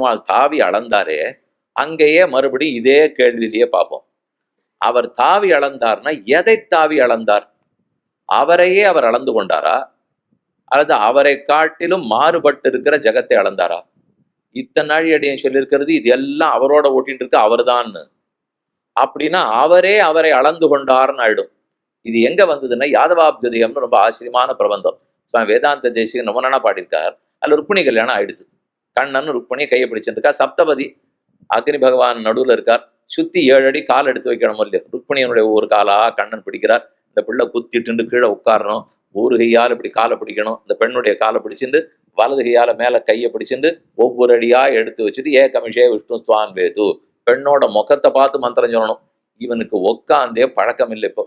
பெருமாள் தாவி அளந்தாரே, அங்கேயே மறுபடியும் இதே கேள்வியிலேயே பார்ப்போம். அவர் தாவி அளந்தார்னா எதை தாவி அளந்தார்? அவரையே அவர் அளந்து கொண்டாரா, அல்லது அவரை காட்டிலும் மாறுபட்டு இருக்கிற ஜெகத்தை அளந்தாரா? இத்தனை நாள் அடியேன் சொல்லியிருக்கிறது இது எல்லாம் அவரோட ஓட்டிட்டு இருக்கு அவர்தான்னு. அப்படின்னா அவரே அவரை அளந்து கொண்டார்னு ஆயிடும். இது எங்க வந்ததுன்னா யாதவாபியுதயம்னு ரொம்ப ஆச்சரியமான பிரபந்தம் வேதாந்த தேசிகன் ரொம்ப நாளா பாடியிருக்கார். அதுல ருக்மிணி கல்யாணம் ஆயிடுது. கண்ணன் ருக்மிணியை கையை பிடிச்சிருக்கா. சப்தபதி அக்னி பகவான் நடுவில் இருக்கார். சுத்தி 7 அடி கால் எடுத்து வைக்கணும் இல்லையா? ருக்மிணியனுடைய ஒவ்வொரு காலா கண்ணன் பிடிக்கிறார். இந்த பிள்ளை குத்திட்டு கீழே உட்காரணும். ஒரு கையால் இப்படி காலை பிடிக்கணும். இந்த பெண்ணுடைய காலை பிடிச்சிட்டு வலது கையால மேல கையை பிடிச்சிட்டு ஒவ்வொரு அடியா எடுத்து வச்சுட்டு ஏகமிஷே விஷ்ணு ஸ்வான் வேது பெண்ணோட முகத்தை பார்த்து மந்திரம் சொல்லணும். இவனுக்கு உக்காந்தே பழக்கம் இல்லை இப்போ.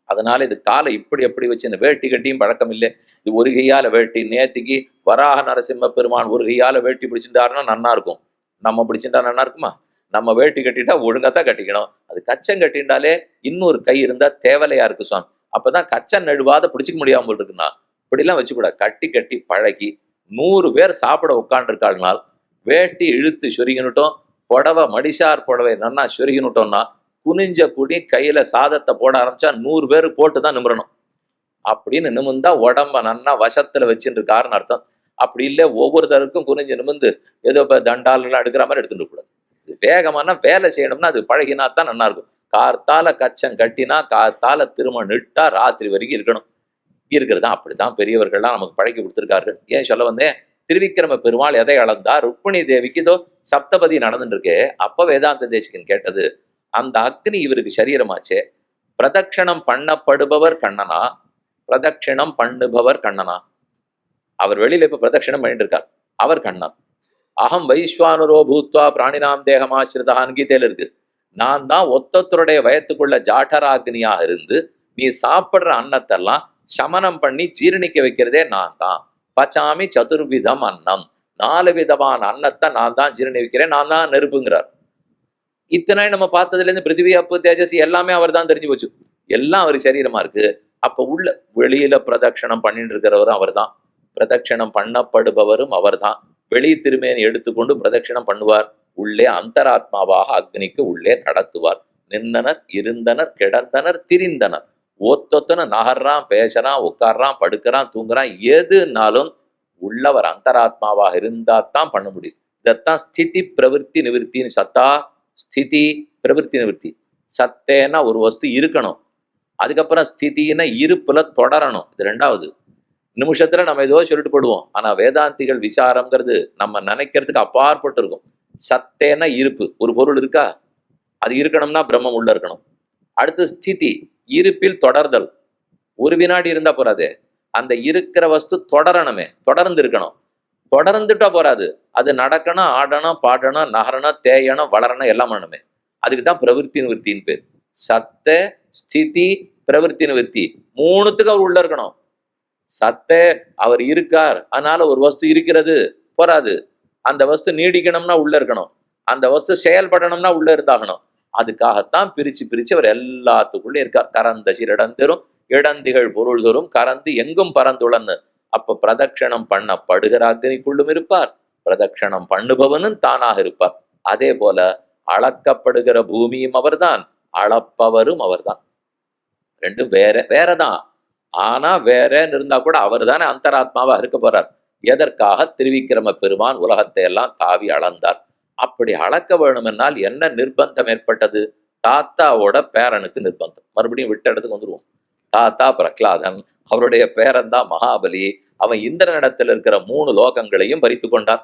அதனால இது காலை இப்படி எப்படி வச்சு இந்த வேட்டி கட்டியும் பழக்கம் இல்லை. இது ஒரு கையால வேட்டி. நேத்திக்கு வராக நரசிம்ம பெருமான் ஒரு கையால வேட்டி பிடிச்சிட்டாருன்னா நன்னா இருக்கும். நம்ம பிடிச்சிட்டா நன்னா இருக்குமா? நம்ம வேட்டி கட்டிட்டா ஒழுங்காத்தான் கட்டிக்கணும். அது கச்சம் கட்டின்றாலே இன்னொரு கை இருந்தா தேவலையா இருக்கு சுவாமி. அப்பதான் கச்சம் நழுவாத பிடிச்சிக்க முடியாம இருக்குன்னா இப்படிலாம் வச்சுக்கூட கட்டி கட்டி பழகி 100 பேர் சாப்பிட உட்காந்துருக்காள்னால் வேட்டி இழுத்து சொருகினுட்டோம். புடவை மடிசார் புடவை நன்னா சொருகினுட்டோம்னா குனிஞ்ச குடி கையில சாதத்தை போட ஆரம்பிச்சா 100 பேர் போட்டுதான் நிமிரணும். அப்படின்னு நிமிர்ந்தா உடம்ப நன்னா வசத்துல வச்சுட்டு இருக்காருன்னு அர்த்தம். அப்படி இல்லை ஒவ்வொருத்தருக்கும் குனிஞ்சு நிமிர்ந்து ஏதோ இப்போ தண்டாலெல்லாம் எடுக்கிற மாதிரி எடுத்துட்டு கூடாது. இது வேகமான வேலை செய்யணும்னா அது பழகினா தான் நல்லா இருக்கும். கார்த்தால கச்சம் கட்டினா கார்த்தால திரும்ப நிட்டா ராத்திரி வரைக்கும் இருக்கணும். இருக்கிறது தான் அப்படித்தான் பெரியவர்கள்லாம் நமக்கு பழக்கி கொடுத்துருக்கார்கள். ஏன் சொல்ல வந்தேன், திருவிக்கிரம பெருமாள் எதை அளந்தார்? ருக்மிணி தேவிக்கு இதோ சப்தபதி நடந்துட்டு இருக்கே. அப்ப வேதாந்த தேசிகன் கேட்டது, அந்த அக்னி இவருக்கு சரீரமாச்சே, பிரதட்சணம் பண்ணப்படுபவர் கண்ணனா, பிரதட்சிணம் பண்ணுபவர் கண்ணனா? அவர் வெளியில இப்ப பிரதட்சிணம் பண்ணிட்டு இருக்கார், அவர் கண்ணன். அகம் வைஸ்வானுரோ பூத்வா பிராணினாம் தேகமாசிரிதான் கீதையில இருக்கு. நான் தான் ஒத்தொத்தருடைய வயத்துக்குள்ள ஜாட்டராக்னியாக இருந்து நீ சாப்பிடுற அன்னத்தெல்லாம் சமனம் பண்ணி ஜீரணிக்க வைக்கிறதே நான் தான். பச்சாமி சதுர்விதம் அன்னம், 4 விதமான அன்னத்தை நான் தான் ஜீரணி வைக்கிறேன், நான் தான் நெருப்புங்கிறார். இத்தனை நம்ம பார்த்ததுல இருந்து பிருத்திவி அப்பு தேஜஸ் எல்லாமே அவர் தான் தெரிஞ்சு போச்சு. எல்லாம் அவர் சரீரமா இருக்கு. அப்ப உள்ள வெளியில பிரதட்சணம் பண்ணிட்டு இருக்கிறவரும் அவர் தான், பிரதட்சணம் பண்ணப்படுபவரும் அவர் தான். வெளி திருமேனி எடுத்துக்கொண்டு பிரதட்சணம் பண்ணுவார். உள்ளே அந்தராத்மாவாக அக்னிக்கு உள்ளே நடத்துவார். நின்றனர், இருந்தனர், கிடந்தனர், திரிந்தனர். ஒத்தொத்தனை நகர்றான், பேசுறான், உட்கார்றான், படுக்கிறான், தூங்குறான். எதுனாலும் உள்ளவர் அந்தராத்மாவாக இருந்தா தான் பண்ண முடியும். இதைத்தான் ஸ்திதி பிரவிற்த்தி நிவிற்த்தின்னு. சத்தா ஸ்திதி பிரவிற்த்தி நிவிற்த்தி. சத்தேன்னா ஒரு வஸ்து இருக்கணும், அதுக்கப்புறம் ஸ்திதின்னா இருப்புல தொடரணும். இது 2வது. நிமிஷத்துல நம்ம ஏதோ சொல்லிட்டு போடுவோம். ஆனா வேதாந்திகள் விசாரம்ங்கிறது நம்ம நினைக்கிறதுக்கு அப்பாற்பட்டு இருக்கும். சத்தேன்னா இருப்பு, ஒரு பொருள் இருக்கா, அது இருக்கணும்னா பிரம்மம் உள்ள இருக்கணும். அடுத்து ஸ்திதி, இருப்பில் தொடர்தல். ஒரு வினாடி இருந்தா போறாது, அந்த இருக்கிற வஸ்து தொடரணுமே, தொடர்ந்து இருக்கணும். தொடர்ந்துட்டா போறாது, அது நடக்கணும், ஆடணும், பாடணும், நகரணும், தேயணும், வளரணும், எல்லாம் பண்ணணுமே. அதுக்குதான் பிரவிற்த்தி நிவிற்த்தின்னு பேர். சத்த ஸ்திதி பிரவிற்த்தி நிவிற்த்தி 3த்துக்கு அவர் உள்ள இருக்கணும். சத்த அவர் இருக்கார், அதனால ஒரு வஸ்து இருக்கிறது போராது. அந்த வஸ்து நீடிக்கணும்னா உள்ள இருக்கணும், அந்த வஸ்து செயல்படணும்னா உள்ள இருந்தாகணும். அதுக்காகத்தான் பிரிச்சு பிரிச்சு அவர் எல்லாத்துக்குள்ளே இருக்கார். கரந்த சிறடந்தரும் இடந்திகள் பொருள் தரும் கரந்து எங்கும் பரந்துளன்னு. அப்ப பிரதட்சணம் பண்ணப்படுகிற அக்னிக்குள்ளும் இருப்பார், பிரதட்சணம் பண்ணுபவனும் தானாக இருப்பார். அதே போல அளக்கப்படுகிற பூமியும் அவர்தான், அளப்பவரும் அவர்தான். ரெண்டும் வேற வேறதான். ஆனா வேறன்னு இருந்தா கூட அவர் தானே அந்தராத்மாவா இருக்க போறார். எதற்காக? திருவிக்கிரம பெருமான் உலகத்தை எல்லாம் தாவி அளந்தார். அப்படி அளக்க வேணுமென்னால் என்ன நிர்பந்தம் ஏற்பட்டது? தாத்தாவோட பேரனுக்கு நிர்பந்தம். மறுபடியும் விட்ட இடத்துக்கு வந்துருவோம். தாத்தா பிரகலாதன், அவருடைய பேரன் தான் மகாபலி. அவன் இந்திரனிடத்தில் இருக்கிற 3 லோகங்களையும் பறித்து கொண்டான்.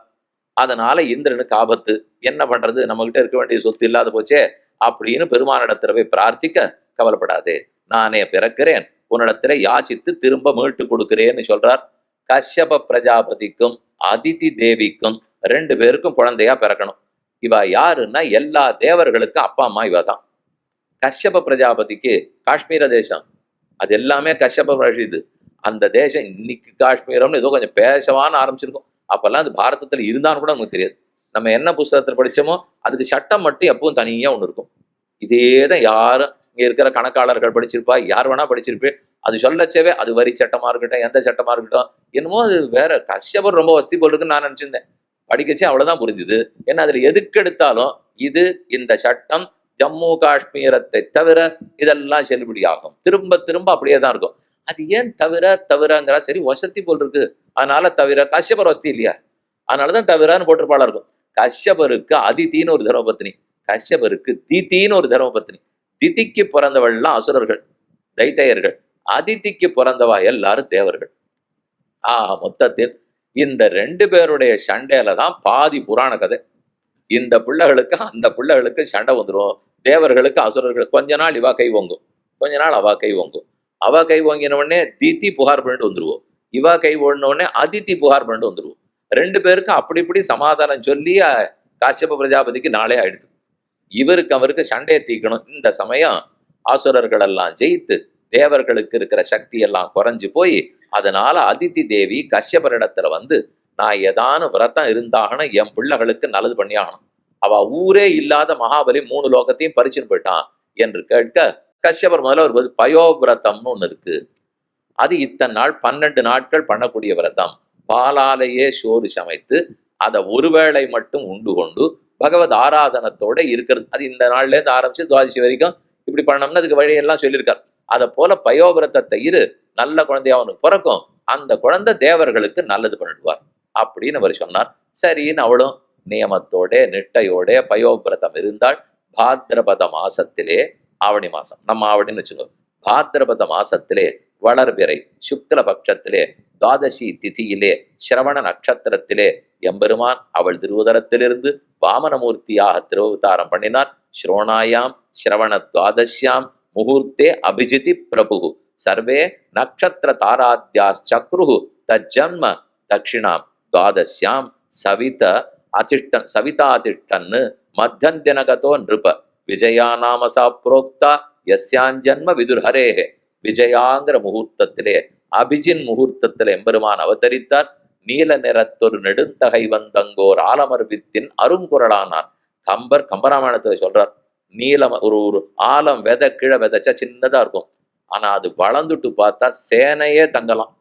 அதனால இந்திரனுக்கு ஆபத்து. என்ன பண்றது, நம்ம கிட்ட இருக்க வேண்டிய சொத்து இல்லாத போச்சே அப்படின்னு பெருமானிடத்துல போய் பிரார்த்திக்க, கவலைப்படாதே, நானே பிறக்கிறேன், உன்னிடத்துல யாச்சித்து திரும்ப மீட்டு கொடுக்கிறேன்னு சொல்றார். கஷ்யப பிரஜாபதிக்கும் அதிதி தேவிக்கும் 2 பேருக்கும் குழந்தையா பிறக்கணும். இவ யாருன்னா எல்லா தேவர்களுக்கும் அப்பா அம்மா இவ தான். கஷ்யப பிரஜாபதிக்கு காஷ்மீர தேசம், அது எல்லாமே கஷ்யப இது. அந்த தேசம் இன்னைக்கு காஷ்மீரம்னு ஏதோ கொஞ்சம் பேசவான்னு ஆரம்பிச்சிருக்கும். அப்பெல்லாம் அது பாரதத்துல இருந்தான்னு கூட நமக்கு தெரியாது. நம்ம என்ன புஸ்தகத்துல படிச்சோமோ அதுக்கு சட்டம் மட்டும் எப்பவும் தனியா ஒண்ணு இருக்கும். இதேதான் யாரும் இங்க இருக்கிற கணக்காளர்கள் படிச்சிருப்பா, யார் வேணா படிச்சிருப்பேன். அது சொல்லச்சவே அது வரி சட்டமா இருக்கட்டும், எந்த சட்டமா இருக்கட்டும், என்னமோ அது வேற. கஷ்யபர் ரொம்ப வசதி போல் இருக்குன்னு நான் நினைச்சிருந்தேன். படிக்கச்சே அவ்வளவுதான் புரிஞ்சுது. ஏன்னா அதுல எதுக்கு எடுத்தாலும் இது இந்த சட்டம் ஜம்மு காஷ்மீரத்தை தவிர இதெல்லாம் செல்லுபடியாகும். திரும்ப திரும்ப அப்படியே தான் இருக்கும். அது ஏன் தவிரங்கிறா, சரி வசதி போல் இருக்கு அதனால தவிர. கஷ்யபர் வசதி இல்லையா, அதனாலதான் தவிரன்னு போட்டிருப்பாளா இருக்கும். கஷ்யபருக்கு அதித்தின்னு ஒரு தர்மபத்னி, கஷ்யபருக்கு தித்தின்னு ஒரு தர்மபத்னி. திதிக்கு பிறந்தவள்லாம் அசுரர்கள், தைத்தையர்கள். அதித்திக்கு பிறந்தவா எல்லாரும் தேவர்கள். மொத்தத்தில் இந்த 2 பேருடைய சண்டையில தான் பாதி புராண கதை. இந்த பிள்ளைகளுக்கு அந்த பிள்ளைகளுக்கு சண்டை வந்துடும். தேவர்களுக்கு அசுரர்கள். கொஞ்ச நாள் இவா கை ஓங்கும், கொஞ்ச நாள் அவா கை ஓங்கும். அவ கை ஓங்கின உடனே தித்தி புகார் பண்ணிட்டு வந்துருவோம், இவா கை ஓடின உடனே அதித்தி புகார் பண்ணிட்டு வந்துருவோம். 2 பேருக்கு அப்படி இப்படி சமாதானம் சொல்லி காஷ்யப பிரஜாபதிக்கு நாளே ஆயிடுது. இவருக்கு அவருக்கு சண்டையை தீக்கணும். இந்த சமயம் ஆசுரர்கள் எல்லாம் ஜெயித்து தேவர்களுக்கு இருக்கிற சக்தி எல்லாம் குறைஞ்சு போய், அதனால அதித்தி தேவி கஷ்யபரிடத்துல வந்து, நான் ஏதானும் விரதம் இருந்தாகணும், என் பிள்ளைகளுக்கு நல்லது பண்ணியாகணும். அவ ஊரே இல்லாத மகாபலி 3 லோகத்தையும் பறிச்சுன்னு போயிட்டான் என்று கேட்க, கஷ்யபர் முதல்ல ஒரு பயோவிரதம்னு ஒண்ணு இருக்கு. அது இத்தனை நாள் 12 நாட்கள் பண்ணக்கூடிய விரதம். பாலாலேயே சோறு சமைத்து அதை ஒருவேளை மட்டும் உண்டு கொண்டு பகவத் ஆராதனத்தோட இருக்கிறது. அது இந்த நாள்ல இருந்து ஆரம்பிச்சு துவாதசி வரைக்கும் இப்படி பண்ணோம்னு அதுக்கு வழியெல்லாம் சொல்லியிருக்கார். அதை போல பயோவிரதத்தை நல்ல குழந்தையா அவனுக்கு பிறக்கும், அந்த குழந்தை தேவர்களுக்கு நல்லது பண்ணிடுவார் அப்படின்னு அவர் சொன்னார். சரின்னு அவளும் நியமத்தோட நிட்டையோட பயோவிரதம் இருந்தால். பாத்ரபத மாசத்திலே, ஆவணி மாசம் நம்ம ஆவணின்னு வச்சுக்கோ, பாத்ரபத மாசத்திலே வளர்பிறை சுக்ல பட்சத்திலே துவாதசி திதியிலே சிரவண நட்சத்திரத்திலே எம்பெருமான் அவள் திருவுதரத்திலிருந்து வாமனமூர்த்தியாக திருவதாரம் பண்ணினார். ஸ்ரோணாயாம் சிரவண துவாதசியாம் முகூர்த்தே அபிஜிதி பிரபு சர்வே நக்ஷத்திர தாராத்யா சக்ரு தஜ்ஜன்ம தட்சிணாம் துவாதசியாம் சவிதாதிஷ்டன்னு மத்தியந்தினகதோ நிருப விஜயா நாமசா புரோக்தா யஸ்யாஞ்சன்ம விதுர்ஹரேஹே. விஜயாங்கிற முகூர்த்தத்திலே, அபிஜின் முகூர்த்தத்திலே எம்பெருமான் அவதரித்தார். நீல நிறத்தொரு நெடுந்தகை வந்தங்கோர் ஆலமர் வித்தின் அருங்குரலானார். கம்பராமாயணத்துல சொல்றார், நீலம் ஒரு ஆலம் விதை கீழே விதைச்சா சின்னதா இருக்கும், ஆனா அது வளர்ந்துட்டு பார்த்தா சேனையே தங்கலாம்.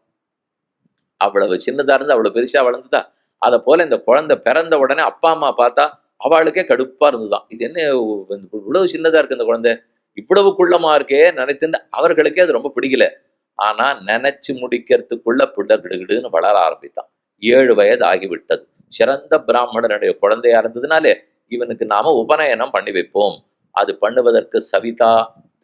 அவ்வளவு சின்னதா இருந்து அவ்வளவு பெருசா வளர்ந்துதா. அதை போல இந்த குழந்தை பிறந்த உடனே அப்பா அம்மா பார்த்தா அவளுக்கே கடுப்பா இருந்துதான். இது என்ன இவ்வளவு சின்னதா இருக்கு இந்த குழந்தை, இவ்வளவு குள்ளமா இருக்கே நினைத்து அவர்களுக்கே அது ரொம்ப பிடிக்கல. ஆனா நினைச்சு முடிக்கிறதுக்குள்ள பிள்ளை கிடுகிடுன்னு வளர ஆரம்பித்தான். 7 வயது ஆகிவிட்டது. சிறந்த பிராமணனுடைய குழந்தையா இருந்ததுனாலே இவனுக்கு நாம உபநயனம் பண்ணி வைப்போம். அது பண்ணுவதற்கு சவிதா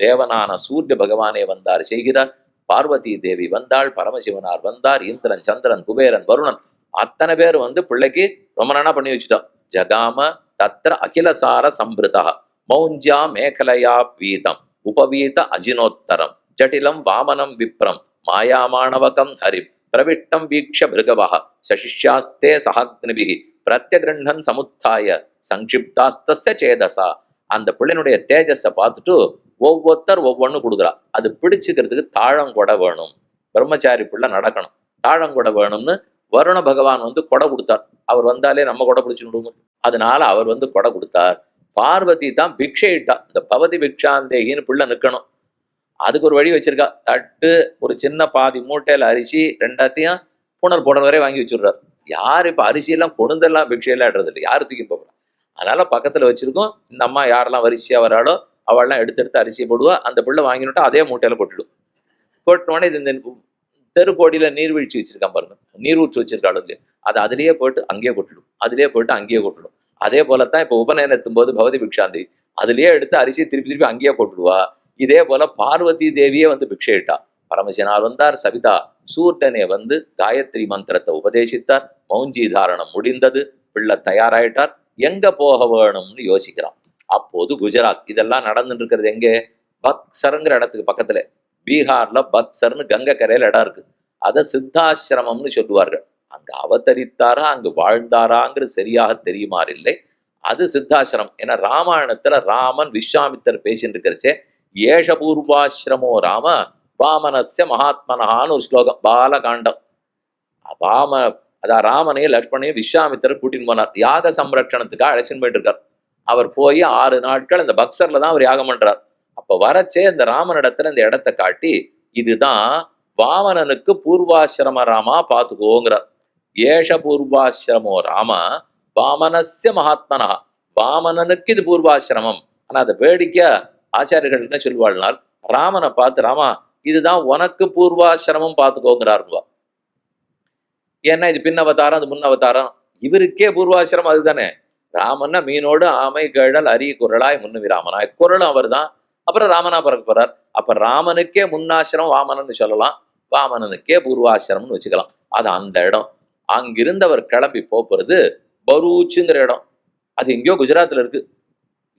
தேவனான சூரிய பகவானே வந்தார் செய்கிறார். பார்வதி தேவி வந்தாள், பரமசிவனார் வந்தார், இந்திரன் சந்திரன் குபேரன் வருணன் அத்தனை பேர் பிள்ளைக்கு ரொம்ப நாளா பண்ணி வச்சுட்டான். ஜகாம தத்திர அகிலசார சம்பிருதா மௌஞ்சியா மேகலையா வீதம் உபவீத அஜினோத்தரம் ஜட்டிலம் வாமனம் விப்ரம் மாயாமாணவகம் ஹரிம் பிரவிஷ்டம் வீக்ஷ பிருகவஹ சசிஷ்யாஸ்தே சஹாக்னிபிஹி பிரத்யகிருண்ணன் சமுத்தாய சங்கிப்தாஸ்தஸ்ய சேதசா. அந்த பிள்ளைனுடைய தேஜஸை பார்த்துட்டு ஒவ்வொருத்தர் ஒவ்வொன்னு கொடுக்குறா. அது பிடிச்சுக்கிறதுக்கு தாழங்கொடை வேணும். பிரம்மச்சாரி பிள்ளை நடக்கணும், தாழங்கொடை வேணும்னு வருண பகவான் கொடை கொடுத்தார். அவர் வந்தாலே நம்ம கொடை பிடிச்சுடுவோம், அதனால அவர் கொடை கொடுத்தார். பார்வதி தான் பிக்ஷையிட்டா. இந்த பவதி பிக்ஷாந்தேகின்னு பிள்ளை நிற்கணும். அதுக்கு ஒரு வழி வச்சிருக்கா. தட்டு ஒரு சின்ன பாதி மூட்டையில அரிசி ரெண்டாத்தையும் பூனல் போடுற வரை வாங்கி வச்சுடுறாரு. யார் இப்ப அரிசியெல்லாம் கொழுந்தெல்லாம் பிக்ஷையெல்லாம் இடுறது இல்லை, யாரு தூக்கி போடுறா. அதனால பக்கத்துல வச்சிருக்கோம். இந்த அம்மா யாரெல்லாம் வரிசையா வராளோ அவள்லாம் எடுத்து அரிசியை போடுவா. அந்த பிள்ளை வாங்கினுட்டு அதே மூட்டையில கொட்டிடும். கொட்டினோடனே இது இந்த தெருக்கோடியில நீர்வீழ்ச்சி வச்சிருக்கான் பாருங்க, நீரூற்று வச்சிருக்காள் இல்லையா, அது அதுலயே போயிட்டு அங்கேயே கொட்டிடும், அதுலயே போயிட்டு அங்கேயே கொட்டிடும். அதே போலத்தான் இப்ப உபநயனத்தும் போது பகவதி பிக்ஷாந்தி அதுலயே எடுத்து அரிசியை திருப்பி அங்கேயே போட்டுடுவா. இதே போல பார்வதி தேவியே பிக்ஷையிட்டா. பரமசிவனார் வந்தார், சவிதா சூர்டனே காயத்ரி மந்திரத்தை உபதேசித்தார். மௌஞ்சி தாரணம் முடிந்தது, பிள்ளை தயாராயிட்டார். எங்க போக வேணும்னு யோசிக்கிறான். அப்போது குஜராத் இதெல்லாம் நடந்துட்டு இருக்கிறது எங்கே, பக்சருங்கிற இடத்துக்கு பக்கத்துல. பீகார்ல பக்சர்னு கங்கை கரையில இடம் இருக்கு. அதை சித்தாசிரமம்னு சொல்லுவார்கள். அங்க அவதரித்தாரா அங்கு வாழ்ந்தாராங்கிறது சரியாக தெரியுமாறில்லை. அது சித்தாசிரமம். ஏன்னா ராமாயணத்துல ராமன் விஸ்வாமித்தர் பேசிட்டு இருக்கிறச்சே, ஏஷ பூர்வாசிரமோ ராம வாமனஸ்ய மகாத்மனஹான்னு ஒரு ஸ்லோகம், பாலகாண்டம். அதான் ராமனையும் லட்சுமணையும் விஸ்வாமித்தர் கூட்டின்னு போனார். யாக சம்ரட்சணத்துக்காக அழைச்சின்னு போயிட்டு இருக்கார். அவர் போய் 6 நாட்கள் இந்த பக்சர்ல தான் அவர் யாகம் பண்றார். அப்ப வரச்சே இந்த ராமனிடத்துல இந்த இடத்தை காட்டி, இதுதான் வாமனனுக்கு பூர்வாசிரம ராமா பாத்துக்கோங்கிறார். ஏஷ பூர்வாசிரமோ ராம வாமனஸ்ய மகாத்மனா, வாமனனுக்கு இது பூர்வாசிரமம். ஆனா அதை வேடிக்கையா ஆச்சாரியர்கள் என்ன சொல்வாள்னால், ராமனை பார்த்து ராமா இதுதான் உனக்கு பூர்வாசிரமம் பார்த்துக்கோங்கிறாருவா. ஏன்னா இது பின் அவதாரம், அது முன் அவதாரம். இவருக்கே பூர்வாசிரமம் அதுதானே. ராமன்னா மீனோடு ஆமை கேழல் அரி குரலாய் முன்னுவி ராமனாய், குரலும் அவர் தான். அப்புறம் ராமனா பிறக்க போறார். அப்ப ராமனுக்கே முன்னாசிரமம் வாமனன்னு சொல்லலாம், வாமனனுக்கே பூர்வாசிரமம்னு வச்சுக்கலாம். அது அந்த இடம். அங்கிருந்து அவர் கிளம்பி போறது பரூச்சுங்கிற இடம். அது எங்கேயோ குஜராத்ல இருக்கு.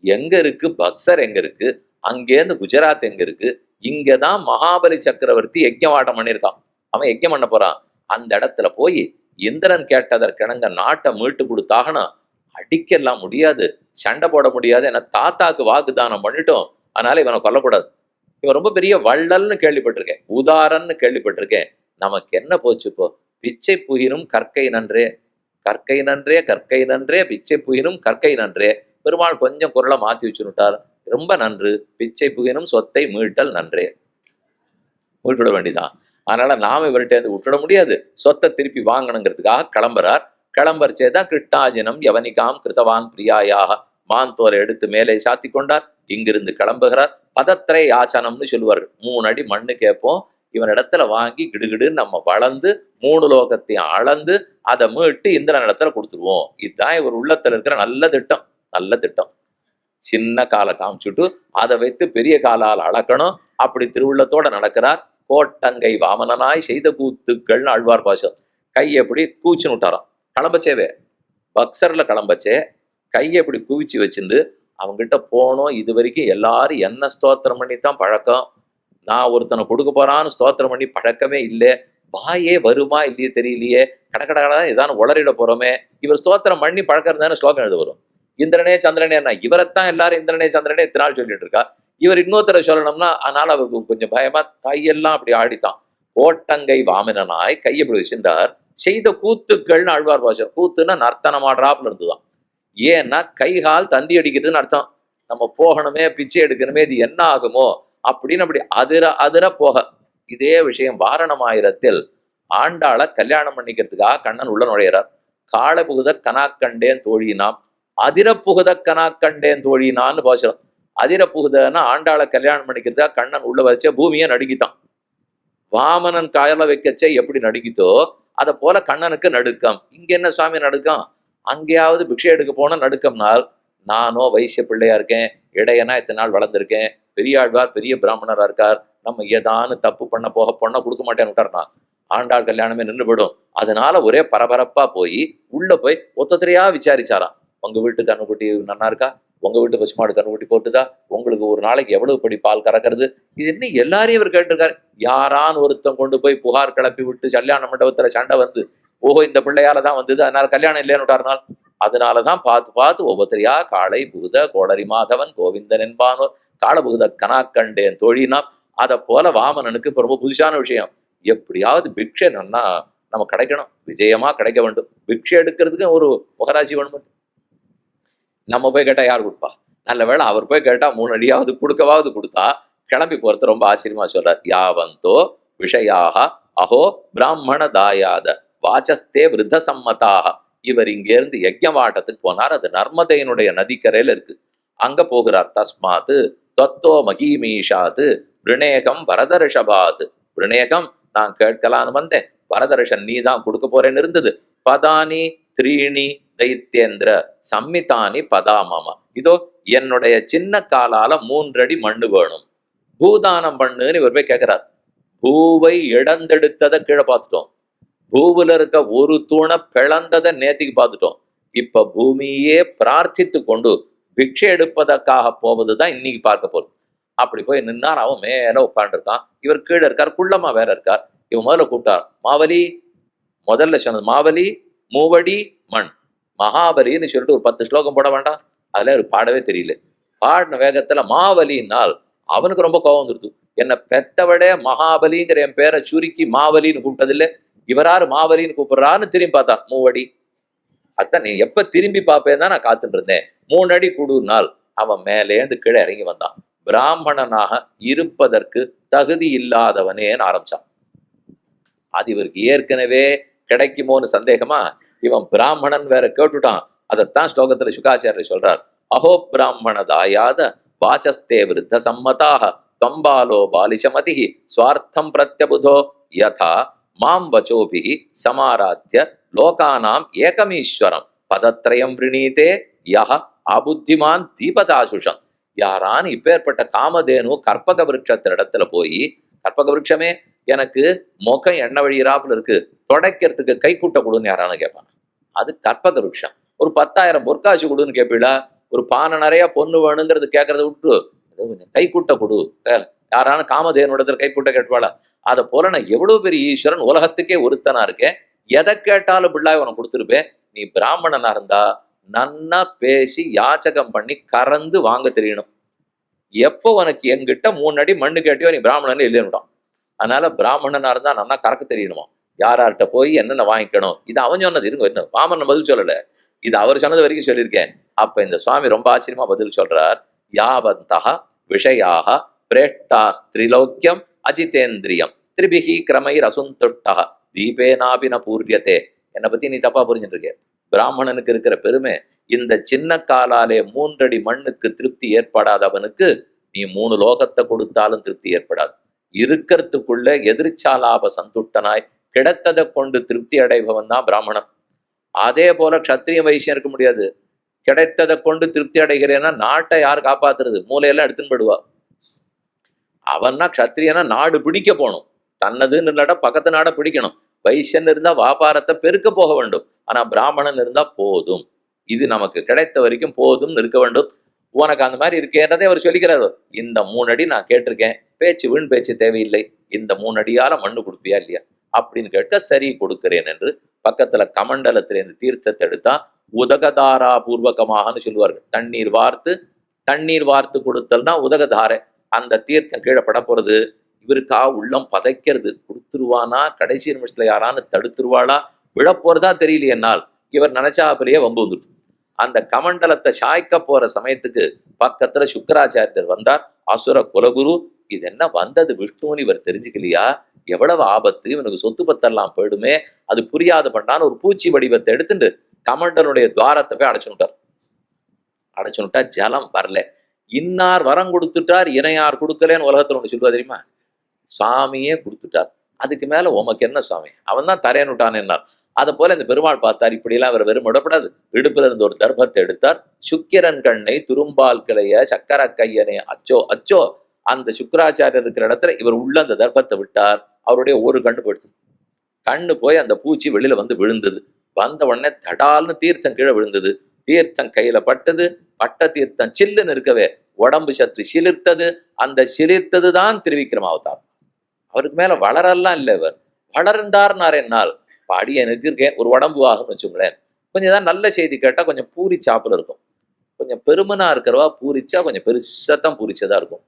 எங்க இருக்கு? பக்சர் எங்க இருக்கு? அங்கேருந்து குஜராத் எங்க இருக்கு? இங்கதான் மகாபலி சக்கரவர்த்தி யஜ்ஞவாட்டம் பண்ணியிருக்கான். அவன் யஜ்ஞம் பண்ண போறான். அந்த இடத்துல போய் இந்திரன் கேட்டதற்கிணங்க நாட்டை மீட்டு கொடுத்தாகனா அடிக்கலாம் முடியாது, சண்டை போட முடியாது. ஏன்னா தாத்தாக்கு வாக்குதானம் பண்ணிட்டோம், அதனால இவனை கொல்லக்கூடாது. இவன் ரொம்ப பெரிய வள்ளல்னு கேள்விப்பட்டிருக்கேன், உதாரன்னு கேள்விப்பட்டிருக்கேன். நமக்கு என்ன போச்சு இப்போ? பிச்சை புகினும் கற்கை நன்றே, கற்கை நன்றே, கற்கை நன்றே, பிச்சை புகினும் கற்கை நன்றே. பெருமாள் கொஞ்சம் குரலை மாத்தி வச்சுட்டார். ரொம்ப நன்று, பிச்சை புகினும் சொத்தை மீட்டல் நன்றே. விட்டுவிட வேண்டிதான். அதனால நாம இவர்கிட்ட விட்டுட முடியாது, சொத்தை திருப்பி வாங்கணுங்கிறதுக்காக கிளம்புறார். கிளம்பரிச்சேதான் கிருஷ்ணாஜினம் யவனிகாம் கிருத்தவான் பிரியாயாக, மாந்தோரை எடுத்து மேலே சாத்தி கொண்டார். இங்கிருந்து கிளம்புகிறார். பதத்திரை யாச்சனம்னு சொல்லுவார்கள். 3 அடி மண்ணு கேட்போம், இவனிடத்துல வாங்கி கிடுகிடுன்னு நம்ம வளர்ந்து 3 லோகத்தையும் அளந்து அதை மீட்டு இந்திரன் இடத்துல கொடுத்துருவோம். இதுதான் இவர் உள்ளத்துல இருக்கிற நல்ல திட்டம். நல்ல திட்டம். சின்ன காலை காமிச்சுட்டு அதை வைத்து பெரிய காலால் அளக்கணும். அப்படி திருவுள்ளத்தோட நடக்கிறார். கோட்டங்கை வாமனனாய் செய்த கூத்துக்கள்னு ஆழ்வார் பாசம். கையை எப்படி கூச்சுன்னு விட்டாராம். கிளம்பச்சேவே பக்சர்ல கிளம்பச்சே கையை எப்படி குவிச்சு வச்சிருந்து அவங்கிட்ட போனோம். இது வரைக்கும் எல்லாரும் என்ன ஸ்தோத்திரம் பண்ணித்தான் பழக்கம். நான் ஒருத்தனை கொடுக்க போறான்னு ஸ்தோத்திரம் பண்ணி பழக்கமே இல்லை. வாயே வருமா இல்லையே தெரியலையே, கடக்கடதான் ஏதான உளறிட போறோமே. இவர் ஸ்தோத்திரம் பண்ணி பழக்கம் தானே ஸ்லோகம் எழுத வரும். இந்திரனே சந்திரனே என்ன, இவரைத்தான் எல்லாரும் இந்திரனே சந்திரனே இத்தனை நாள் சொல்லிட்டு இருக்கா. இவர் இன்னொருத்தரை சொல்லணும்னா அதனால அவருக்கு கொஞ்சம் பயமா கையெல்லாம் அப்படி ஆடித்தான். கோட்டங்கை வாமனனாய் கையை இப்படி வச்சிருந்தார். செய்த கூத்துக்கள்னு ஆழ்வார் பாஷம். கூத்துன்னா நர்த்தனம் ஆடுறாப்புல இருந்துதான். ஏன்னா கைகால் தந்தி அடிக்கிறதுன்னு அர்த்தம். நம்ம போகணுமே, பிச்சை எடுக்கணுமே, இது என்ன ஆகுமோ அப்படின்னு அப்படி அதிர அதிர போக. இதே விஷயம் வாரணமாயிரத்தில் ஆண்டாளை கல்யாணம் பண்ணிக்கிறதுக்காக கண்ணன் உள்ள நுழையிறார். கால புகுத கனாக்கண்டேன் தோழினாம், அதிர புகுத கனாக்கண்டேன் தோழினான்னு பாசுரம். அதிர புகுதன்னா ஆண்டாளை கல்யாணம் பண்ணிக்கிறதுக்காக கண்ணன் உள்ள வச்ச பூமியை நடுங்கித்தான். வாமனன் காயல வைக்கச்சே எப்படி நடுங்கித்தோ அதை போல கண்ணனுக்கு நடுக்கம். இங்க என்ன சுவாமி நடுக்கம்? அங்கேயாவது பிக்ஷை எடுக்க போன நடுக்கம்னால், நானோ வைசிய பிள்ளையா இருக்கேன், இடையனா இத்தனை நாள் வளர்ந்துருக்கேன், பெரியாழ்வார் பெரிய பிராமணரா இருக்கார், நம்ம ஏதானு தப்பு பண்ண போக பொண்ணை கொடுக்க மாட்டேன்னு விட்டார்னா ஆண்டாள் கல்யாணமே நின்று போயிடும். அதனால ஒரே பரபரப்பா போய் உள்ள போய் ஒத்தத்திரையா விசாரிச்சாராம். உங்க வீட்டு கண்ணுக்குட்டி நன்னா இருக்கா, உங்க வீட்டு பசுமாடு கண்ணுக்குட்டி போட்டுதா, உங்களுக்கு ஒரு நாளைக்கு எவ்வளவு படி பால் கறக்கிறது, இது என்ன எல்லாரையும் இவர் கேட்டிருக்காரு. யாரான்னு ஒருத்தன் கொண்டு போய் புகார் கிளப்பி விட்டு கல்யாண மண்டபத்துல சண்டை வந்து, ஓஹோ இந்த பிள்ளையால தான் வந்தது அதனால கல்யாணம் இல்லைன்னு விட்டாருனால், அதனாலதான் பார்த்து பார்த்து ஒவ்வொருத்தரையா காளை புகுத கோடரி மாதவன் கோவிந்தன் என்பானோர் கால புகுத கனாக்கண்டேன் தோழினா. அதை போல வாமனனுக்கு இப்ப ரொம்ப புதுசான விஷயம். எப்படியாவது பிக்ஷை நன்னா நம்ம கிடைக்கணும், விஜயமா கிடைக்க வேண்டும். பிக்ஷை எடுக்கிறதுக்கு ஒரு முகராசி வேணும். நம்ம போய் கேட்டா யார் கொடுப்பா? நல்ல வேளை அவர் போய் கேட்டா 3 அடியாவது கொடுக்கவாவது கொடுத்தா கிளம்பி போறது. ரொம்ப ஆச்சரியமா சொல்றார். யாவந்தோ விஷயாக அஹோ பிராமண தாயாத வாச்சஸ்தே விருத்த சம்மதாக. இவர் இங்கேருந்து யஜ்ஞவாட்டத்துக்கு போனார். அது நர்மதையினுடைய நதிக்கரையில இருக்கு. அங்க போகிறார். தஸ்மாத்து தொத்தோ மகீமீஷாத்து விருணேகம் வரதரிஷபாத். விருணேகம் நான் கேட்கலான்னு வந்தேன், வரதரிஷன் நீ தான் கொடுக்க போறேன்னு இருந்தது. பதானி 3 தைத்தியேந்திர சம்மிதானி பதாமமா. இதோ என்னுடைய சின்ன காலால 3 அடி மண்ணு வேணும், பூதானம் பண்ணுன்னு இவர் போய் கேட்கிறார். பூவை இடந்தெடுத்ததை கீழே பார்த்துட்டோம், பூவுல இருக்க ஒரு தூணை பிளந்ததை நேத்திக்கு பார்த்துட்டோம். இப்ப பூமியே பிரார்த்தித்து கொண்டு பிக்ஷை எடுப்பதற்காக போவதுதான் இன்னைக்கு பார்க்க போறது. அப்படி போய் நின்னார். அவன் மேல உட்காந்துருக்கான், இவர் கீழே இருக்கார், குள்ளமா வேற இருக்கார். இவன் முதல்ல கூப்பிட்டார் மாவலி. முதல்ல சொன்னது மாவலி மூவடி மண் மகாபலின்னு சொல்லிட்டு ஒரு 10 ஸ்லோகம் போட வேண்டாம், அதுல ஒரு பாடவே தெரியல. பாடின வேகத்துல மாவலினால் அவனுக்கு ரொம்ப கோபம் வந்துருது. என்ன பெத்தவடே மகாபலிங்கிற என் பேரை சுருக்கி மாவலின்னு கூப்பிட்டதில்லை, இவராரு மாவலின்னு கூப்பிடுறான்னு திரும்பி பார்த்தான். மூவடி. அதான் நீ எப்ப திரும்பி பார்ப்பேன் தான் நான் காத்துட்டு இருந்தேன். 3 அடி கூடுனால் அவன் மேலேந்து கீழே இறங்கி வந்தான். பிராமணனாக இருப்பதற்கு தகுதி இல்லாதவனேன்னு ஆரம்பிச்சான். அது இவருக்கு ஏற்கனவே கிடைக்குமோன்னு சந்தேகமா இவன் பிராமணன் வேற கேட்டுட்டான். அதைத்தான் ஸ்லோகத்துல சுகாச்சாரியர் சொல்றார். அஹோ பிராமண தாயாத வாச்சஸ்தே விருத்த சம்மதாக தொம்பாலோ பாலிஷமதி ஸ்வார்த்தம் பிரத்யபுதோ யதா மாம் வச்சோபிஹி சமாராத்ய லோகானாம் ஏகமீஸ்வரம் பதத்ரயம் பிரணீதே யஹ அபுத்திமான் தீபதாசுஷம். யாரான்னு இப்பேற்பட்ட காமதேனு கற்பக விருட்சத்தின் இடத்துல போய், கற்பக விருட்சமே எனக்கு முகம் எண்ணெய் வழியிறாப்புல இருக்கு, தொடைக்கிறதுக்கு கை கூட்ட கொடுன்னு யாரானு கேட்பாங்க. அது கற்பக விருட்சம். ஒரு 10,000 பொற்காசு கொடுன்னு கேட்பீடா? ஒரு பானை நிறைய பொண்ணு வேணுங்கிறது கேட்கறத விட்டு கை கூட்ட கொடு, யாரான காமதேனுடத்துல கை கூட்ட கேட்பாளா? அதை போல நான் எவ்வளவு பெரிய ஈஸ்வரன், உலகத்துக்கே ஒருத்தனா இருக்கேன், எதை கேட்டாலும் பிள்ளாய் உனக்கு கொடுத்துருப்பேன். நீ பிராமணனா இருந்தா நன்னா பேசி யாச்சகம் பண்ணி கறந்து வாங்க தெரியணும். எப்போ உனக்கு எங்கிட்ட 3 அடி மண்ணு கேட்டியோ நீ பிராமணன் இல்லைன்னுட்டான். அதனால பிராமணனா இருந்தா நன்னா கறக்க தெரியணுமா, யார்கிட்ட போய் என்னென்ன வாங்கிக்கணும். இது அவன் சொன்னது. இருங்க, என்ன வாமன் பதில் சொல்லல, இது அவர் சொன்னது வரைக்கும் சொல்லியிருக்கேன். அப்ப இந்த சுவாமி ரொம்ப ஆச்சரியமா பதில் சொல்றார். யாவந்தா விஷயாக பிரேஷ்டா ஸ்திரிலோக்கியம் அஜிதேந்திரியம் திரிபிகி கிரமைர் அசுந்தொட்டா தீபேனாபின பூரியத்தே. என்னை பத்தி நீ தப்பா புரிஞ்சுட்டு இருக்க. பிராமணனுக்கு இருக்கிற பெருமை, இந்த சின்ன காலாலே 3 அடி மண்ணுக்கு திருப்தி ஏற்படாதவனுக்கு நீ 3 லோகத்தை கொடுத்தாலும் திருப்தி ஏற்படாது. இருக்கிறதுக்குள்ள எதிர்ச்சாலாப சந்துட்டனாய் கிடைத்ததை கொண்டு திருப்தி அடைபவன் தான் பிராமணன். அதே போல க்ஷத்திரிய வைசியம் இருக்க முடியாது. கிடைத்ததை கொண்டு திருப்தி அடைகிறேன்னா நாட்டை யார் காப்பாத்துறது? மூலையெல்லாம் எடுத்துன்னு போயிடுவா. அவன்னா க்ஷத்திரியனா நாடு பிடிக்க போகணும், தன்னதுன்னு இல்லாட்டா பக்கத்து நாடை பிடிக்கணும். வைசியன் இருந்தா வியாபாரத்தை பெருக்க போக வேண்டும். ஆனா பிராமணன் இருந்தா போதும், இது நமக்கு கிடைத்த வரைக்கும் போதும்னு இருக்க வேண்டும். உனக்கு அந்த மாதிரி இருக்கேன்றதே அவர் சொல்லிக்கிறார். இந்த 3 அடி நான் கேட்டிருக்கேன், பேச்சு வீண் பேச்சு தேவையில்லை, இந்த 3 அடியால மண்ணு கொடுப்பியா இல்லையா அப்படின்னு கேட்க, சரி கொடுக்கிறேன் என்று பக்கத்துல கமண்டலத்திலேருந்து தீர்த்தத்தை எடுத்தா உதகதாரா பூர்வகமாகனு சொல்லுவார்கள். தண்ணீர் வார்த்து கொடுத்தல்னா உதகதாரை. அந்த தீர்த்தம் கீழே பட போறது. இவருக்கா உள்ளம் பதைக்கிறது. கொடுத்துருவானா, கடைசி நிமிஷத்துல யாரான்னு தடுத்துருவாளா, விழப்போறதா தெரியல. என்னால் இவர் நினைச்சாப்பிலேயே வம்பு வந்துடுது. அந்த கமண்டலத்தை சாய்க்க போற சமயத்துக்கு பக்கத்துல சுக்கராச்சாரியர் வந்தார். அசுர குலகுரு, இது என்ன வந்தது விஷ்ணுன்னு இவர் தெரிஞ்சுக்கலையா? எவ்வளவு ஆபத்து, இவனுக்கு சொத்து பத்தெல்லாம் போயிடுமே, அது புரியாத பண்ணான்னு ஒரு பூச்சி வடிவத்தை எடுத்துட்டு கமண்டலுடைய துவாரத்தை போய் அடைச்சுட்டா ஜலம் வரல. இன்னார் வரம் கொடுத்துட்டார், இணையார் கொடுக்கலன்னு உலகத்துல ஒண்ணு சொல்லுவா தெரியுமா? சுவாமியே கொடுத்துட்டார், அதுக்கு மேல உமக்கு என்ன சுவாமி, அவன் தான் தரேன்னுட்டான் என்னார். அதை போல இந்த பெருமாள் பார்த்தார். இப்படியெல்லாம் அவர் வெறும் விடப்படாது. இடுப்புல இருந்து ஒரு தர்பத்தை எடுத்தார். சுக்கிரன் கண்ணை துரும்பால் கிளைய சக்கர கையனே அச்சோ அச்சோ. அந்த சுக்கராச்சாரியர் இருக்கிற இடத்துல இவர் உள்ள அந்த தர்பத்தை விட்டார். அவருடைய ஒரு கண்ணு போயிடுது. கண்ணு போய் அந்த பூச்சி வெளியில வந்து விழுந்தது. வந்த உடனே தடால்னு தீர்த்தம் கீழே விழுந்தது. தீர்த்தம் கையில பட்டது. பட்ட தீர்த்தம் சில்லுன்னு இருக்கவே உடம்பு சற்று சிலிர்த்தது. அந்த சிலிர்த்தது தான் திருவிக்ரம அவதாரம். அவருக்கு மேல வளரெல்லாம் இல்லை. இவர் வளர்ந்தார்னார். என்னால் பாடிய எனக்கு இருக்கேன் ஒரு உடம்பு ஆகும்னு வச்சுங்களேன். கொஞ்சம் தான் நல்ல செய்தி கேட்டா கொஞ்சம் பூரிச்சாப்புல இருக்கும். கொஞ்சம் பெருமனா இருக்கிறவா பூரிச்சா கொஞ்சம் பெருசாத்தான் பூரிச்சதா இருக்கும்.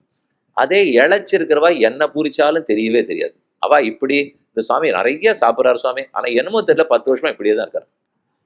அதே இழைச்சிருக்கிறவா என்ன பூரிச்சாலும் தெரியவே தெரியாது. அவ இப்படி இந்த சுவாமி நிறைய சாப்பிட்றாரு சுவாமி, ஆனா என்னமோ தெரியல 10 வருஷமா இப்படியே தான் இருக்காரு.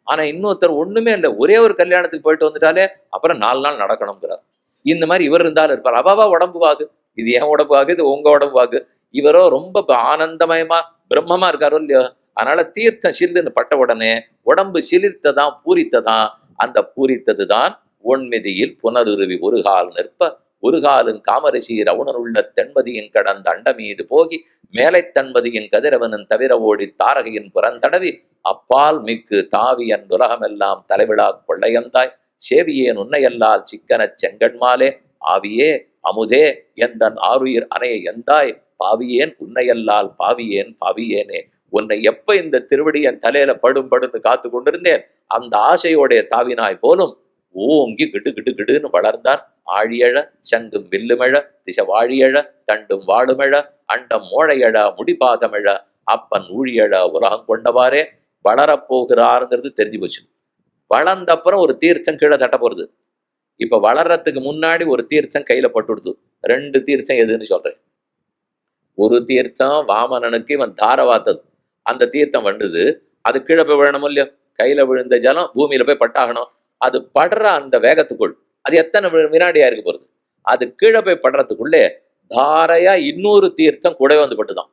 ஆனா இன்னொருத்தர் ஒண்ணுமே இல்லை, ஒரே ஒரு கல்யாணத்துக்கு போயிட்டு வந்துட்டாலே அப்புறம் 4 நாள் நடக்கணுங்கிறார். இந்த மாதிரி இவர் இருந்தாலும் இருப்பார். அவாவா உடம்பு வாகு, இது என் உடம்பு வாகு, இது உங்க உடம்பு வாகு. இவரோ ரொம்ப ஆனந்தமயமா பிரம்மமா இருக்காரோ இல்லையோ. அதனால தீர்த்தம் சில்லுன்னு பட்ட உடனே உடம்பு சிலிர்த்ததான் பூரித்ததான். அந்த பூரித்தது தான் ஒன்மிதியில் புனருருவி ஒரு கால் நிற்ப ஒரு காலும் காமரசீர் அவுணன் உள்ள தென்மதியின் கடந்த அண்ட மீது போகி மேலை தன்மதியின் கதிரவனின் தவிர ஓடி தாரகையின் புறந்தடவி அப்பால் மிக்கு தாவி என் உலகமெல்லாம் தலைவிழா கொள்ளையந்தாய் சேவியேன் உன்னையல்லால் சிக்கனச் செங்கண்மாலே ஆவியே அமுதே எந்தன் ஆருயிர் அணைய எந்தாய் பாவியேன் உன்னையல்லால் பாவியேனே. உன்னை எப்ப இந்த திருவடி என் தலையில படுன்னு காத்து கொண்டிருந்தேன், அந்த ஆசையோடைய தாவினாய் போலும் ஓங்கி கிடு கிடு கிடுன்னு வளர்ந்தார். ஆழியழ சங்கும் வில்லுமழ திசை வாழியழ தண்டும் வாழுமழ அண்டம் மோழையழ முடிபாதமழ அப்பன் ஊழியழ உலகம் கொண்டவாறே வளரப்போகிறாருங்கிறது தெரிஞ்சு போச்சு. வளர்ந்த அப்புறம் ஒரு தீர்த்தம் கீழே தட்ட போறது. இப்ப வளர்றதுக்கு முன்னாடி ஒரு தீர்த்தம் கையில பட்டுடுது. 2 தீர்த்தம் எதுன்னு சொல்றேன். ஒரு தீர்த்தம் வாமனனுக்கு இவன் தாரவாத்தது, அந்த தீர்த்தம் வந்தது. அது கீழே போய் விழணும் இல்லையோ. கையில விழுந்த ஜலம் பூமியில போய் பட்டாகணும். அது படுற அந்த வேகத்துக்குள் அது எத்தனை வினாடியா இருக்க போறது. அது கீழே போய் படுறதுக்குள்ளே தாரையா இன்னொரு தீர்த்தம் கூட வந்து பட்டுதான்.